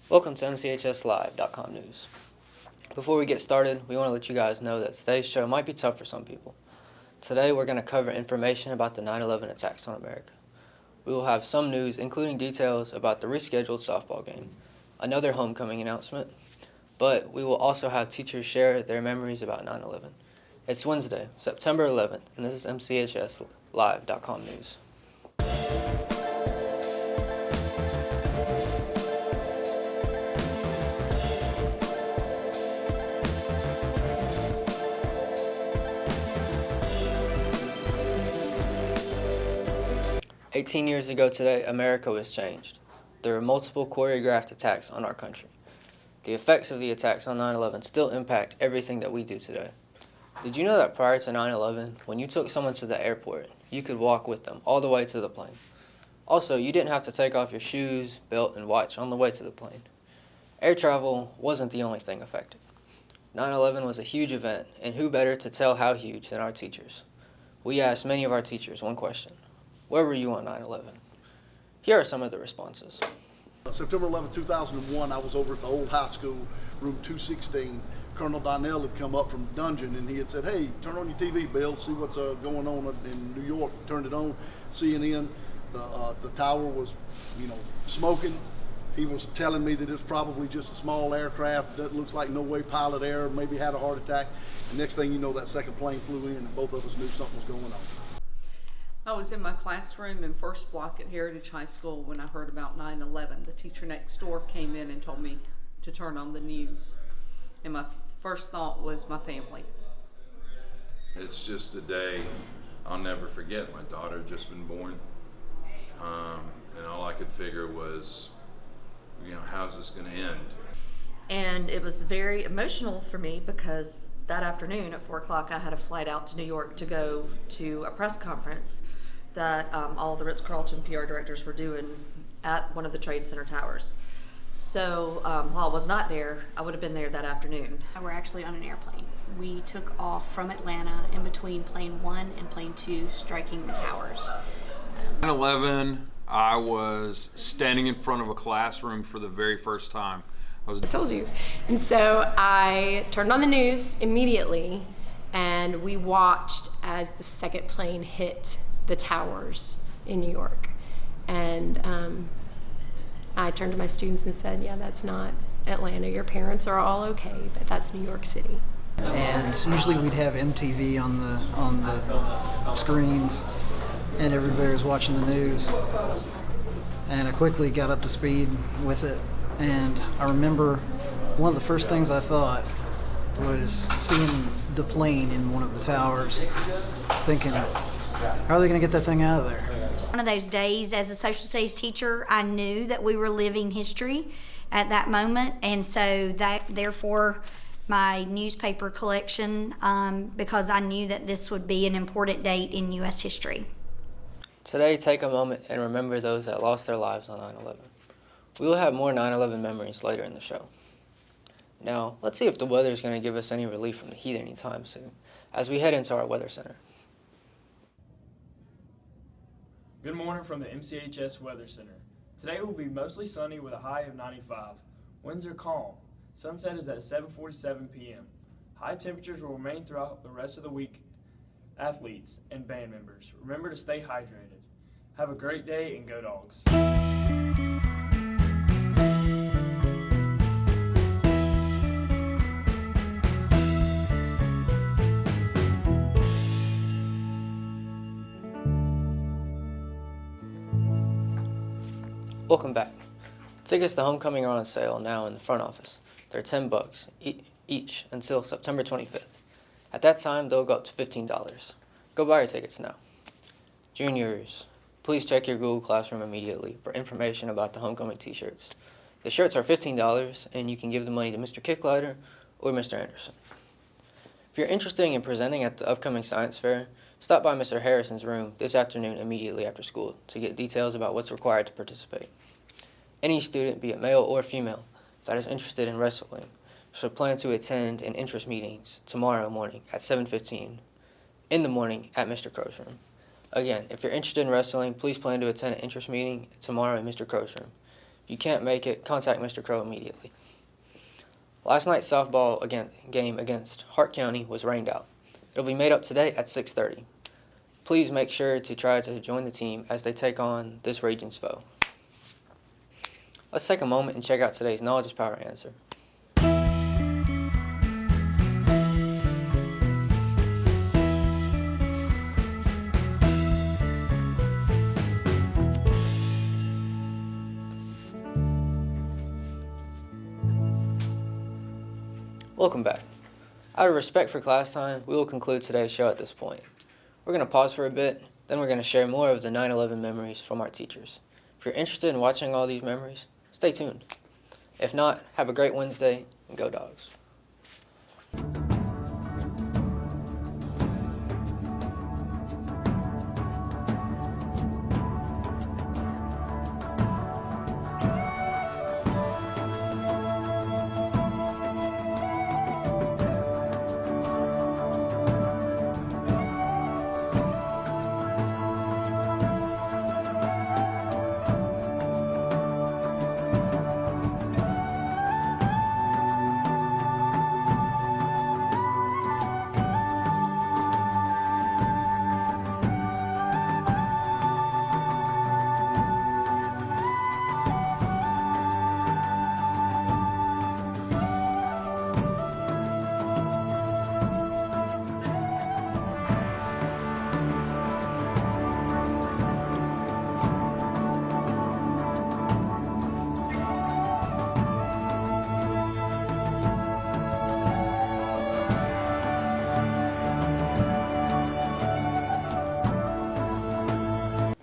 Welcome to MCHSLive.com news. Before we get started, we want to let you guys know that today's show might be tough for some people. Today we're going to cover information about the 9/11 attacks on America. We will have some news, including details about the rescheduled softball game, another homecoming announcement, but we will also have teachers share their memories about 9/11. It's Wednesday, September 11th, and this is MCHSLive.com news. "18 years ago today, America was changed. There were multiple choreographed attacks on our country. The effects of the attacks on 9/11 still impact everything that we do today. Did you know that prior to 9/11, when you took someone to the airport, you could walk with them all the way to the plane? Also, you didn't have to take off your shoes, belt, and watch on the way to the plane. Air travel wasn't the only thing affected. 9/11 was a huge event, and who better to tell how huge than our teachers? We asked many of our teachers one question: where were you on 9/11? Here are some of the responses. September 11, 2001, I was over at the old high school, room 216. Colonel Donnell had come up from dungeon and he had said, "Hey, turn on your TV, Bill, see what's going on in New York." Turned it on, CNN. The tower was, smoking. He was telling me that it was probably just a small aircraft that looks like no way pilot error, maybe had a heart attack. And next thing you know, that second plane flew in and both of us knew something was going on. I was in my classroom in first block at Heritage High School when I heard about 9/11. The teacher next door came in and told me to turn on the news. And my first thought was my family. It's just a day I'll never forget. My daughter had just been born. And all I could figure was, how's this going to end? And it was very emotional for me because that afternoon at 4 o'clock I had a flight out to New York to go to a press conference that all the Ritz-Carlton PR directors were doing at one of the Trade Center towers. So while I was not there, I would have been there that afternoon. We're actually on an airplane. We took off from Atlanta in between plane 1 and plane 2 striking the towers. 9/11, I was standing in front of a classroom for the very first time. I told you. And so I turned on the news immediately and we watched as the second plane hit the towers in New York. And I turned to my students and said, "Yeah, that's not Atlanta. Your parents are all okay, but that's New York City." And usually we'd have MTV on the screens and everybody was watching the news. And I quickly got up to speed with it. And I remember one of the first things I thought was seeing the plane in one of the towers, thinking, how are they going to get that thing out of there? One of those days as a social studies teacher, I knew that we were living history at that moment, and so that therefore my newspaper collection, because I knew that this would be an important date in U.S. history. Today, take a moment and remember those that lost their lives on 9/11. We will have more 9/11 memories later in the show. Now, let's see if the weather is going to give us any relief from the heat anytime soon, as we head into our weather center. Good morning from the MCHS Weather Center. Today will be mostly sunny with a high of 95. Winds are calm. Sunset is at 7:47 p.m. High temperatures will remain throughout the rest of the week. Athletes and band members, remember to stay hydrated. Have a great day and go Dogs. Welcome back. Tickets to homecoming are on sale now in the front office. They're $10 each until September 25th. At that time, they'll go up to $15. Go buy your tickets now. Juniors, please check your Google Classroom immediately for information about the homecoming t-shirts. The shirts are $15, and you can give the money to Mr. Kicklighter or Mr. Anderson. If you're interested in presenting at the upcoming science fair, stop by Mr. Harrison's room this afternoon immediately after school to get details about what's required to participate. Any student, be it male or female, that is interested in wrestling should plan to attend an interest meetings tomorrow morning at 7:15 in the morning at Mr. Crow's room. Again, if you're interested in wrestling, please plan to attend an interest meeting tomorrow in Mr. Crow's room. If you can't make it, contact Mr. Crow immediately. Last night's softball game against Hart County was rained out. It'll be made up today at 6:30. Please make sure to try to join the team as they take on this raging foe. Let's take a moment and check out today's Knowledge is Power answer. Welcome back. Out of respect for class time, we will conclude today's show at this point. We're going to pause for a bit, then we're going to share more of the 9/11 memories from our teachers. If you're interested in watching all these memories, stay tuned. If not, have a great Wednesday, and go Dogs.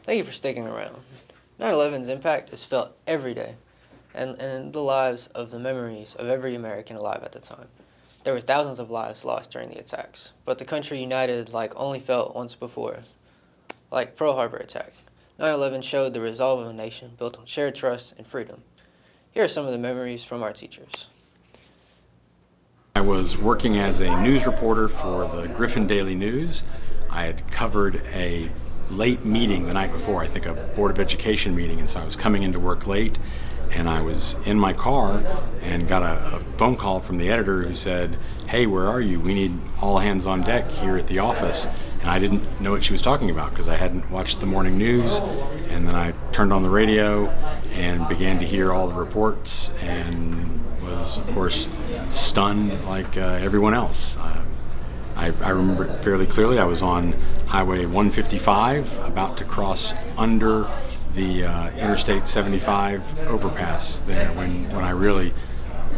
Thank you for sticking around. 9/11's impact is felt every day and in the lives of the memories of every American alive at the time. There were thousands of lives lost during the attacks, but the country united like only felt once before. Like Pearl Harbor attack, 9/11 showed the resolve of a nation built on shared trust and freedom. Here are some of the memories from our teachers. I was working as a news reporter for the Griffin Daily News. I had covered a late meeting the night before, I think a Board of Education meeting, and so I was coming into work late, and I was in my car and got a phone call from the editor who said, "Hey, where are you? We need all hands on deck here at the office." And I didn't know what she was talking about because I hadn't watched the morning news, and then I turned on the radio and began to hear all the reports and was, of course, stunned like everyone else. I remember it fairly clearly. I was on Highway 155, about to cross under the Interstate 75 overpass there when I really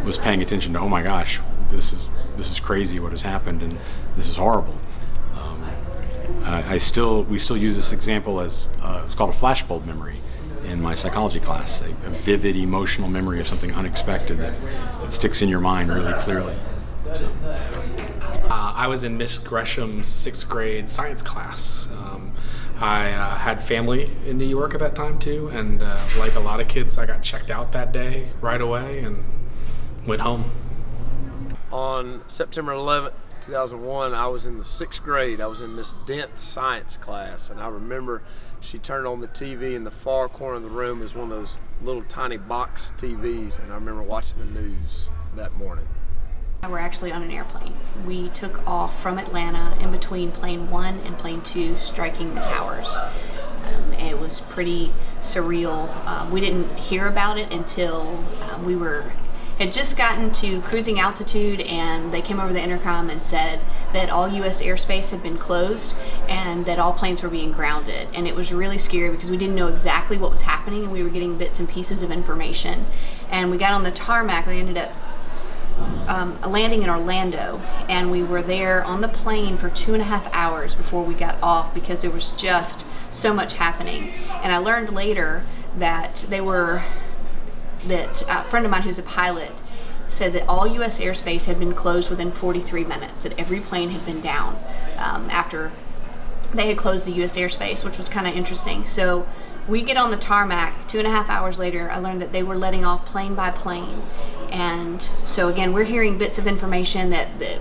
was paying attention to, oh my gosh, this is crazy what has happened, and this is horrible. We still use this example as it's called a flashbulb memory in my psychology class, a vivid emotional memory of something unexpected that sticks in your mind really clearly. So. I was in Miss Gresham's 6th grade science class. I had family in New York at that time too, and like a lot of kids, I got checked out that day right away and went home. On September 11th, 2001, I was in the 6th grade. I was in Miss Dent's science class, and I remember she turned on the TV in the far corner of the room. It was one of those little tiny box TVs, and I remember watching the news that morning. We're actually on an airplane. We took off from Atlanta in between plane 1 and plane 2 striking the towers. It was pretty surreal. We didn't hear about it until we had just gotten to cruising altitude, and they came over the intercom and said that all U.S. airspace had been closed and that all planes were being grounded. And it was really scary because we didn't know exactly what was happening, and we were getting bits and pieces of information. And we got on the tarmac. They ended up landing in Orlando, and we were there on the plane for 2.5 hours before we got off because there was just so much happening. And I learned later that a friend of mine who's a pilot said that all U.S. airspace had been closed within 43 minutes, that every plane had been down after they had closed the U.S. airspace, which was kind of interesting. So we get on the tarmac. 2.5 hours later, I learned that they were letting off plane by plane. And so again, we're hearing bits of information that the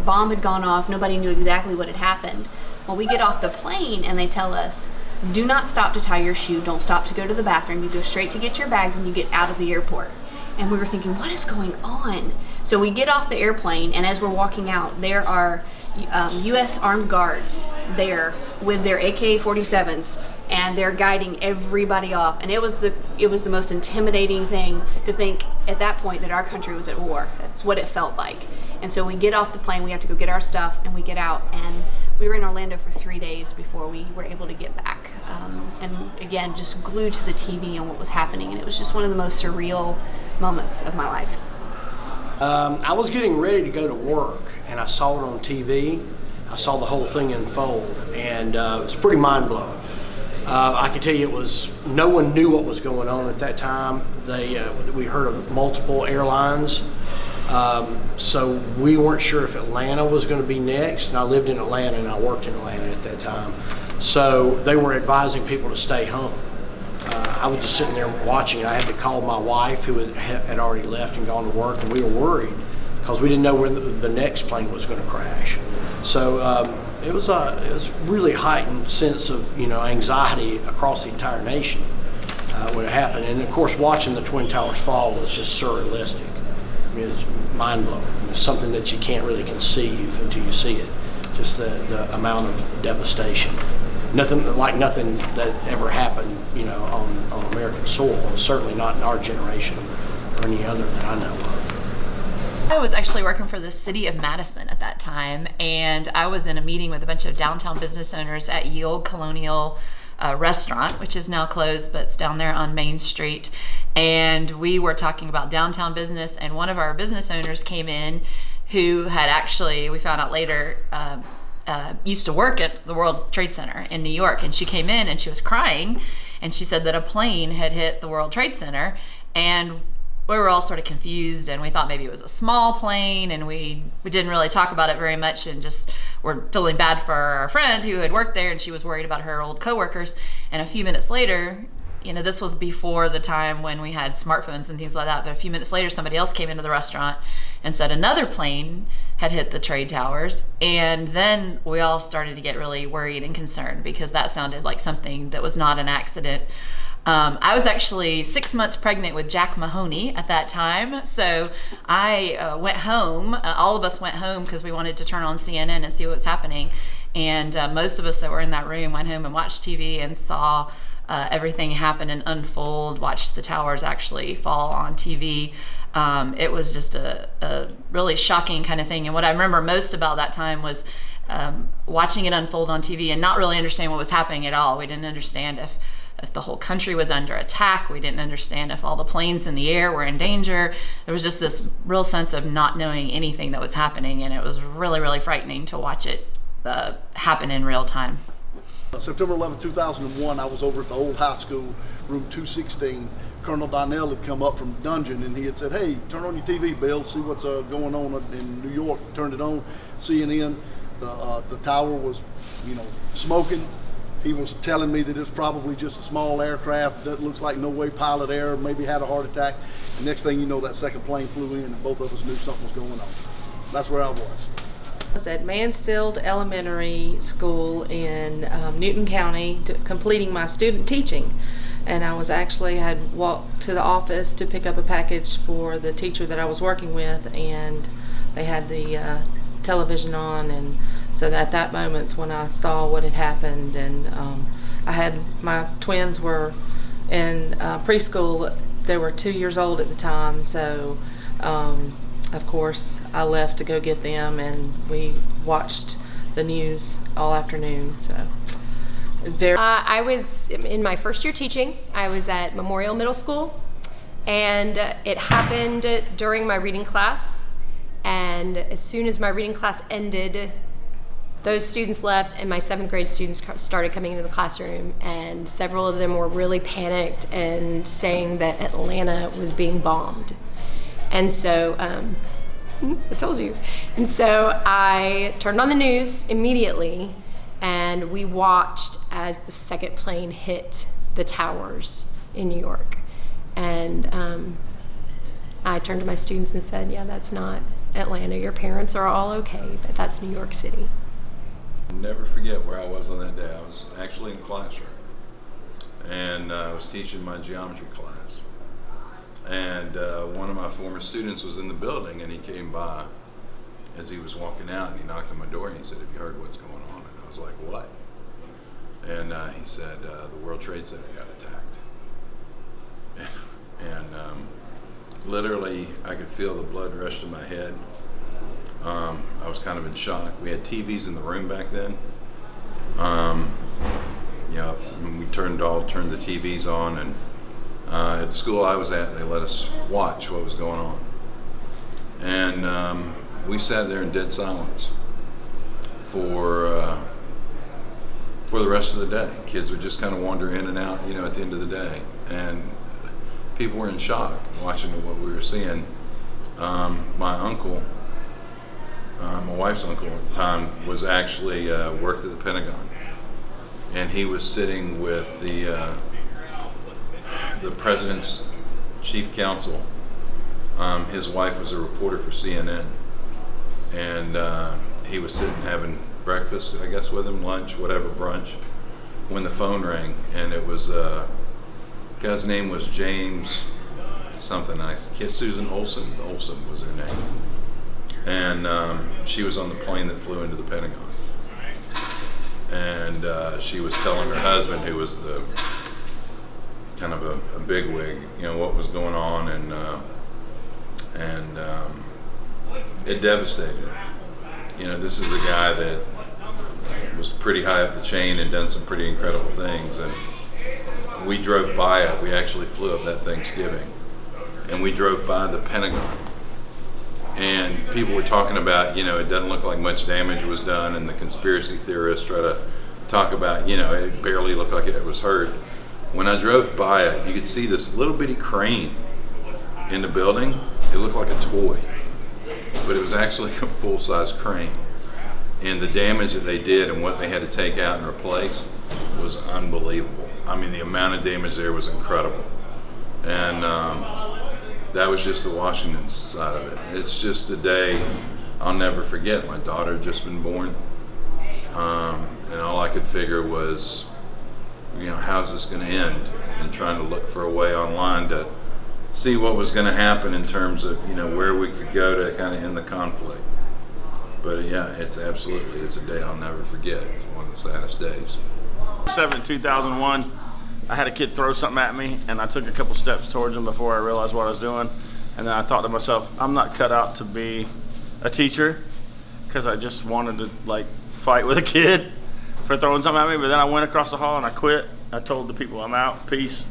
bomb had gone off. Nobody knew exactly what had happened. Well, we get off the plane and they tell us, do not stop to tie your shoe, don't stop to go to the bathroom, you go straight to get your bags and you get out of the airport. And we were thinking, what is going on? So we get off the airplane, and as we're walking out, there are U.S. armed guards there with their AK-47s, and they're guiding everybody off. And it was the most intimidating thing to think at that point that our country was at war. That's what it felt like. And so we get off the plane, we have to go get our stuff, and we get out. And we were in Orlando for 3 days before we were able to get back. And again, just glued to the TV and what was happening. And it was just one of the most surreal moments of my life. I was getting ready to go to work, and I saw it on TV. I saw the whole thing unfold, and it was pretty mind-blowing. I can tell you no one knew what was going on at that time. We heard of multiple airlines, so we weren't sure if Atlanta was going to be next, and I lived in Atlanta and I worked in Atlanta at that time. So they were advising people to stay home. I was just sitting there watching it. I had to call my wife, who had already left and gone to work, and we were worried because we didn't know where the next plane was going to crash. So it was really heightened sense of anxiety across the entire nation when it happened. And of course, watching the Twin Towers fall was just surrealistic. I mean, it's mind blowing. I mean, it's something that you can't really conceive until you see it. Just the amount of devastation. Nothing that ever happened, on American soil. Certainly not in our generation or any other that I know of. I was actually working for the city of Madison at that time, and I was in a meeting with a bunch of downtown business owners at Ye Olde Colonial Restaurant, which is now closed, but it's down there on Main Street. And we were talking about downtown business, and one of our business owners came in who had actually, we found out later, used to work at the World Trade Center in New York. And she came in and she was crying, and she said that a plane had hit the World Trade Center, and we were all sort of confused, and we thought maybe it was a small plane, and we didn't really talk about it very much, and just were feeling bad for our friend who had worked there, and she was worried about her old coworkers. And a few minutes later, this was before the time when we had smartphones and things like that, but a few minutes later somebody else came into the restaurant and said another plane had hit the trade towers. And then we all started to get really worried and concerned, because that sounded like something that was not an accident. I was actually 6 months pregnant with Jack Mahoney at that time, so I went home. All of us went home because we wanted to turn on CNN and see what was happening. And most of us that were in that room went home and watched TV and saw everything happen and unfold, watched the towers actually fall on TV. It was just a really shocking kind of thing. And what I remember most about that time was watching it unfold on TV and not really understanding what was happening at all. We didn't understand if the whole country was under attack. We didn't understand if all the planes in the air were in danger. There was just this real sense of not knowing anything that was happening, and it was really, really frightening to watch it happen in real time. September 11, 2001, I was over at the old high school, room 216. Colonel Donnell had come up from dungeon, and he had said, "Hey, turn on your TV, Bill, see what's going on in New York." Turned it on, CNN. The tower was, smoking. He was telling me that it's probably just a small aircraft that looks like no way pilot error, maybe had a heart attack. And next thing you know, that second plane flew in, and both of us knew something was going on. That's where I was. I was at Mansfield Elementary School in Newton County, completing my student teaching. And I had walked to the office to pick up a package for the teacher that I was working with, and they had the television on, and so at that moment's when I saw what had happened. And my twins were in preschool. They were 2 years old at the time, so of course I left to go get them, and we watched the news all afternoon. So I was in my first year teaching. I was at Memorial Middle School, and it happened during my reading class. And as soon as my reading class ended, those students left, and my 7th grade students started coming into the classroom, and several of them were really panicked and saying that Atlanta was being bombed. And so, I told you. And so I turned on the news immediately, and we watched as the second plane hit the towers in New York. And I turned to my students and said, "Yeah, that's not Atlanta. Your parents are all okay, but that's New York City." I'll never forget where I was on that day. I was actually in the classroom. and I was teaching my geometry class. And one of my former students was in the building, and he came by as he was walking out, and he knocked on my door, and he said, "Have you heard what's going on?" And I was like, "What?" And he said, "The World Trade Center got attacked." And literally, I could feel the blood rush to my head. I was kind of in shock. We had TVs in the room back then. When we turned the TVs on, and at the school I was at, they let us watch what was going on. And we sat there in dead silence for the rest of the day. Kids would just kind of wander in and out, at the end of the day. And people were in shock watching what we were seeing. My uncle, my wife's uncle at the time, was actually worked at the Pentagon. And he was sitting with the president's chief counsel. His wife was a reporter for CNN. And he was sitting having breakfast, I guess, with him, lunch, whatever, brunch, when the phone rang. And it was, guy's name was James something. Susan Olsen was her name. And she was on the plane that flew into the Pentagon. And she was telling her husband, who was the kind of a bigwig, what was going on, and it devastated him. This is a guy that was pretty high up the chain and done some pretty incredible things. And we drove by it. We actually flew up that Thanksgiving, and we drove by the Pentagon. And people were talking about, it doesn't look like much damage was done, and the conspiracy theorists try to talk about, it barely looked like it was hurt. When I drove by it, you could see this little bitty crane in the building. It looked like a toy, but it was actually a full-size crane. And the damage that they did and what they had to take out and replace was unbelievable. I mean, the amount of damage there was incredible. And that was just the Washington side of it. It's just a day I'll never forget. My daughter had just been born, and all I could figure was, how's this going to end? And trying to look for a way online to see what was going to happen in terms of, where we could go to kind of end the conflict. But yeah, it's a day I'll never forget. It's one of the saddest days. 2001. I had a kid throw something at me, and I took a couple steps towards him before I realized what I was doing. And then I thought to myself, I'm not cut out to be a teacher, because I just wanted to fight with a kid for throwing something at me. But then I went across the hall and I quit. I told the people, I'm out, peace.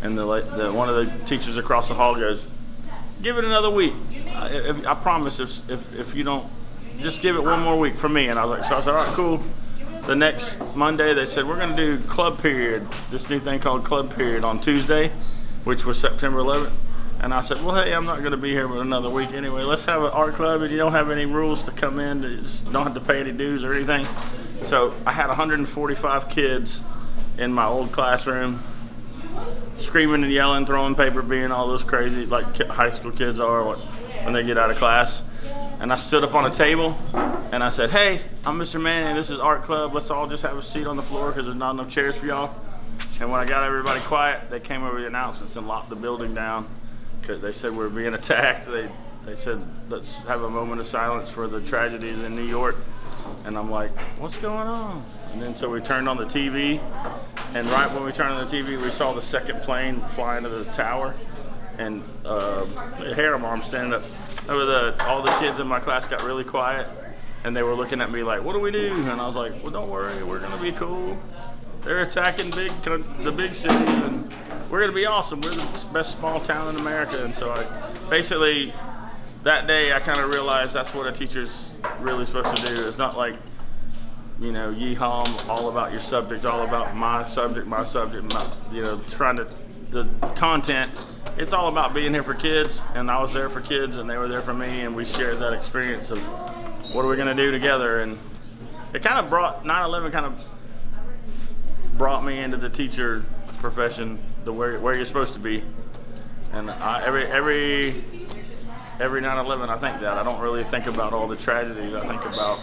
And one of the teachers across the hall goes, give it another week. I promise if you don't, just give it one more week for me. And I was like, so I said, all right, cool. The next Monday, they said, we're going to do club period, this new thing called club period on Tuesday, which was September 11th. And I said, well, hey, I'm not going to be here but another week anyway. Let's have an art club, and you don't have any rules to come in. You just don't have to pay any dues or anything. So I had 145 kids in my old classroom, screaming and yelling, throwing paper, being all those crazy, like high school kids are when they get out of class. And I stood up on a table, and I said, hey, I'm Mr. Manning, this is art club. Let's all just have a seat on the floor because there's not enough chairs for y'all. And when I got everybody quiet, they came over with the announcements and locked the building down because they said we were being attacked. They said, let's have a moment of silence for the tragedies in New York. And I'm like, what's going on? And then so we turned on the TV, and right when we turned on the TV, we saw the second plane fly into the tower, and the hair on my arm standing up. All the kids in my class got really quiet, and they were looking at me like, what do we do? And I was like, well, don't worry, we're going to be cool. They're attacking the big cities, and we're going to be awesome. We're the best small town in America. And so that day I kind of realized that's what a teacher's really supposed to do. It's not like, yee-haw, all about your subject, all about my subject, trying to, the content. It's all about being here for kids, and I was there for kids, and they were there for me, and we shared that experience of what are we going to do together. And it kind of 9/11 kind of brought me into the teacher profession, where you're supposed to be. And every 9/11 I think that. I don't really think about all the tragedies. I think about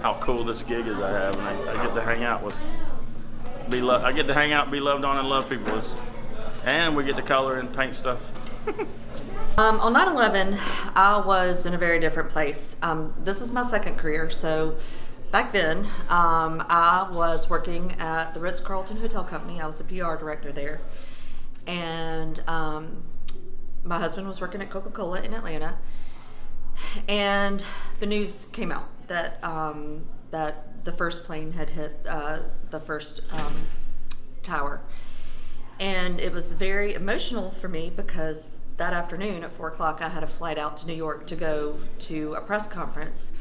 how cool this gig is I have, and I get to hang out with I get to hang out, be loved on, and love people. And we get to color and paint stuff. On 9/11, I was in a very different place. This is my second career, so back then I was working at the Ritz-Carlton Hotel Company. I was a PR director there, and my husband was working at Coca-Cola in Atlanta, and the news came out that that the first plane had hit the first tower, and it was very emotional for me because that afternoon at 4 o'clock, I had a flight out to New York to go to a press conference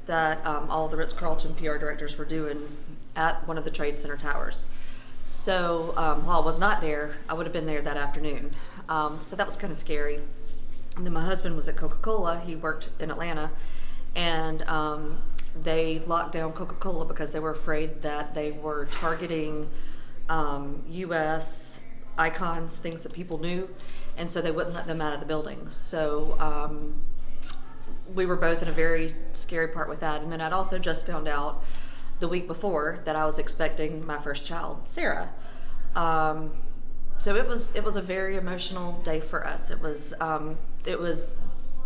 that all the Ritz-Carlton PR directors were doing at one of the Trade Center towers. So while I was not there, I would have been there that afternoon. So that was kind of scary. And then my husband was at Coca-Cola. He worked in Atlanta, and they locked down Coca-Cola because they were afraid that they were targeting U.S. icons, things that people knew, and so they wouldn't let them out of the building. So we were both in a very scary part with that. And then I'd also just found out the week before that I was expecting my first child, Sarah. So it was a very emotional day for us. It was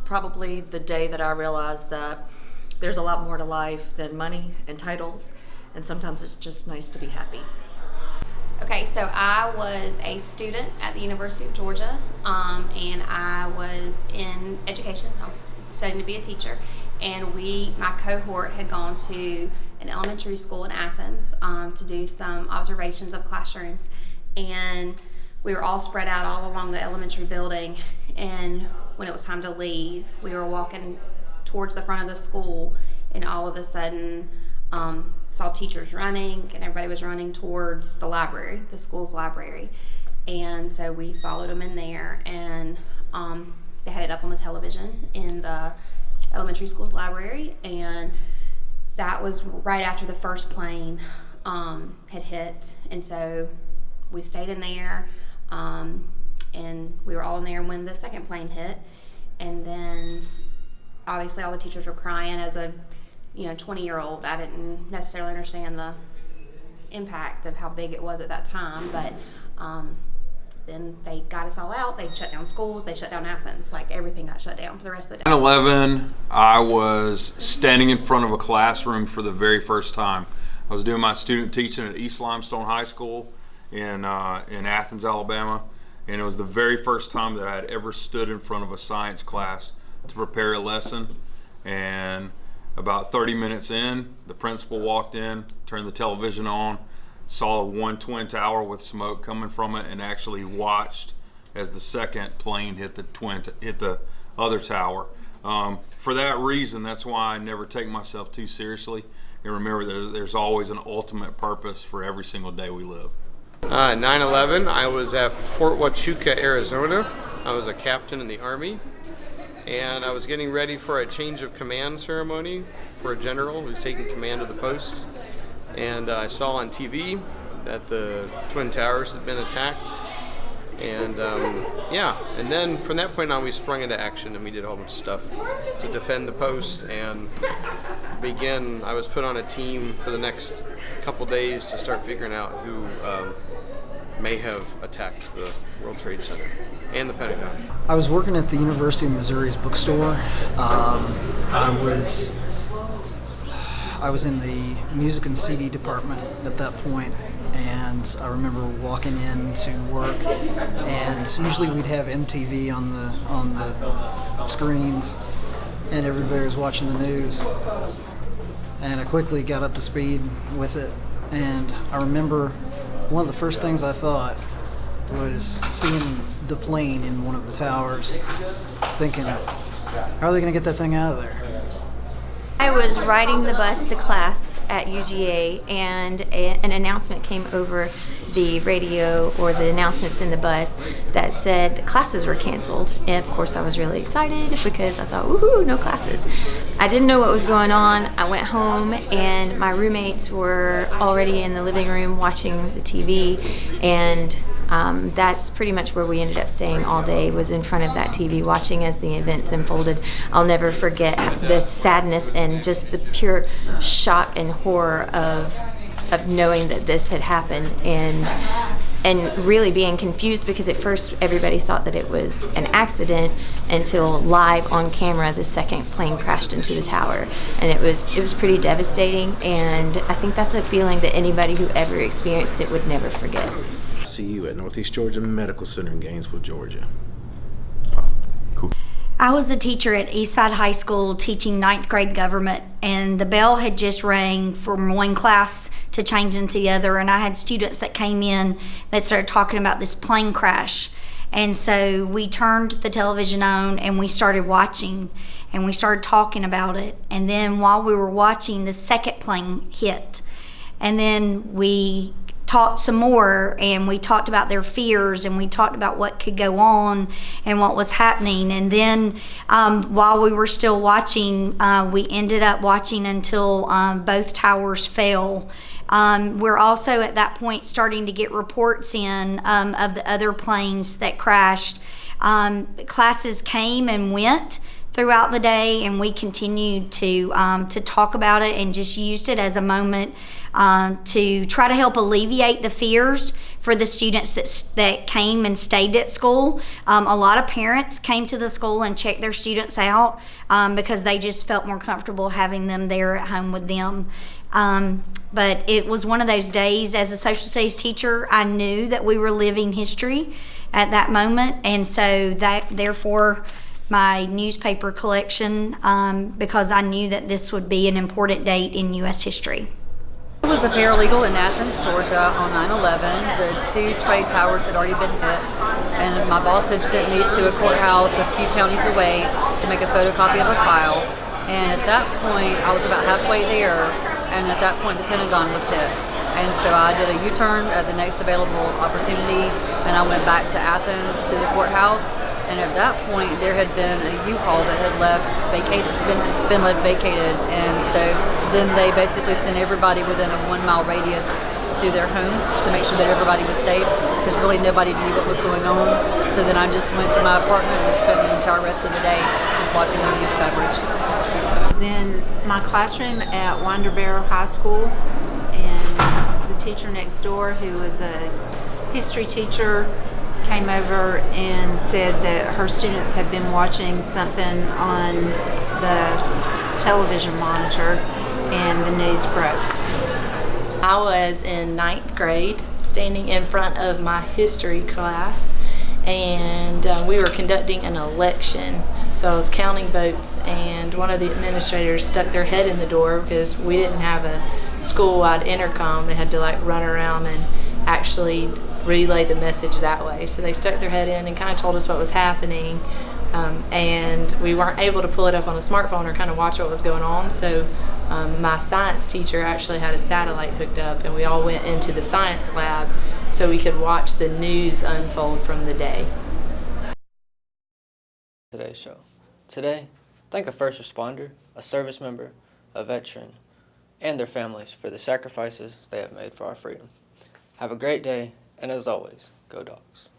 probably the day that I realized that there's a lot more to life than money and titles, and sometimes it's just nice to be happy. Okay, so I was a student at the University of Georgia, and I was in education. I was studying to be a teacher, and my cohort had gone to an elementary school in Athens to do some observations of classrooms, and we were all spread out all along the elementary building, and when it was time to leave, we were walking towards the front of the school, and all of a sudden saw teachers running, and everybody was running towards the library, the school's library. And so we followed them in there, and they had it up on the television in the elementary school's library, and that was right after the first plane had hit. And so we stayed in there, and we were all in there when the second plane hit. And then obviously all the teachers were crying. As a 20-year-old, I didn't necessarily understand the impact of how big it was at that time, but then they got us all out. They shut down schools, they shut down Athens, like everything got shut down for the rest of the day. 9/11, I was standing in front of a classroom for the very first time. I was doing my student teaching at East Limestone High School in Athens, Alabama, and it was the very first time that I had ever stood in front of a science class to prepare a lesson. And about 30 minutes in, the principal walked in, turned the television on, saw one twin tower with smoke coming from it, and actually watched as the second plane hit the other tower. For that reason, that's why I never take myself too seriously, and remember that there's always an ultimate purpose for every single day we live. 9/11, I was at Fort Huachuca, Arizona. I was a captain in the Army, and I was getting ready for a change of command ceremony for a general who's taking command of the post. And I saw on TV that the Twin Towers had been attacked. And and then from that point on we sprung into action, and we did a whole bunch of stuff to defend the post and I was put on a team for the next couple days to start figuring out who may have attacked the World Trade Center and the Pentagon. I was working at the University of Missouri's bookstore. I was in the music and CD department at that point, and I remember walking in to work, and usually we'd have MTV on the screens, and everybody was watching the news. And I quickly got up to speed with it, and I remember one of the first things I thought was seeing the plane in one of the towers, thinking, how are they going to get that thing out of there? I was riding the bus to class at UGA, and an announcement came over the radio, or the announcements in the bus, that said the classes were canceled. And of course I was really excited because I thought, woohoo, no classes. I didn't know what was going on. I went home, and my roommates were already in the living room watching the TV, and that's pretty much where we ended up staying all day, was in front of that TV watching as the events unfolded. I'll never forget the sadness and just the pure shock and horror of of knowing that this had happened and really being confused because at first everybody thought that it was an accident until live on camera the second plane crashed into the tower, and it was pretty devastating, and I think that's a feeling that anybody who ever experienced it would never forget. See you at Northeast Georgia Medical Center in Gainesville, Georgia. I was a teacher at Eastside High School teaching 9th grade government, and the bell had just rang from one class to change into the other, and I had students that came in that started talking about this plane crash. And so we turned the television on and we started watching and we started talking about it. And then while we were watching, the second plane hit. And then we talked some more and we talked about their fears and we talked about what could go on and what was happening. And then while we were still watching, we ended up watching until both towers fell. We're also at that point starting to get reports in of the other planes that crashed. Classes came and went throughout the day, and we continued to talk about it and just used it as a moment to try to help alleviate the fears for the students that came and stayed at school. A lot of parents came to the school and checked their students out because they just felt more comfortable having them there at home with them. But it was one of those days. As a social studies teacher, I knew that we were living history at that moment, and so that therefore my newspaper collection, because I knew that this would be an important date in U.S. history. I was a paralegal in Athens, Georgia on 9/11. The two trade towers had already been hit, and my boss had sent me to a courthouse a few counties away to make a photocopy of a file. And at that point, I was about halfway there, and at that point the Pentagon was hit. And so I did a U-turn at the next available opportunity, and I went back to Athens to the courthouse. And at that point, there had been a U-Haul that had been left vacated, and so then they basically sent everybody within a 1 mile radius to their homes to make sure that everybody was safe, because really nobody knew what was going on. So then I just went to my apartment and spent the entire rest of the day just watching the news coverage. I was in my classroom at Winder Barrow High School, and the teacher next door, who was a history teacher, came over and said that her students had been watching something on the television monitor and the news broke. I was in 9th grade standing in front of my history class, and we were conducting an election. So I was counting votes, and one of the administrators stuck their head in the door because we didn't have a school-wide intercom. They had to run around and actually relay the message that way. So they stuck their head in and kind of told us what was happening, and we weren't able to pull it up on a smartphone or kind of watch what was going on. So my science teacher actually had a satellite hooked up, and we all went into the science lab so we could watch the news unfold from the day. Today's show. Today, thank a first responder, a service member, a veteran, and their families for the sacrifices they have made for our freedom. Have a great day, and as always, go Dogs.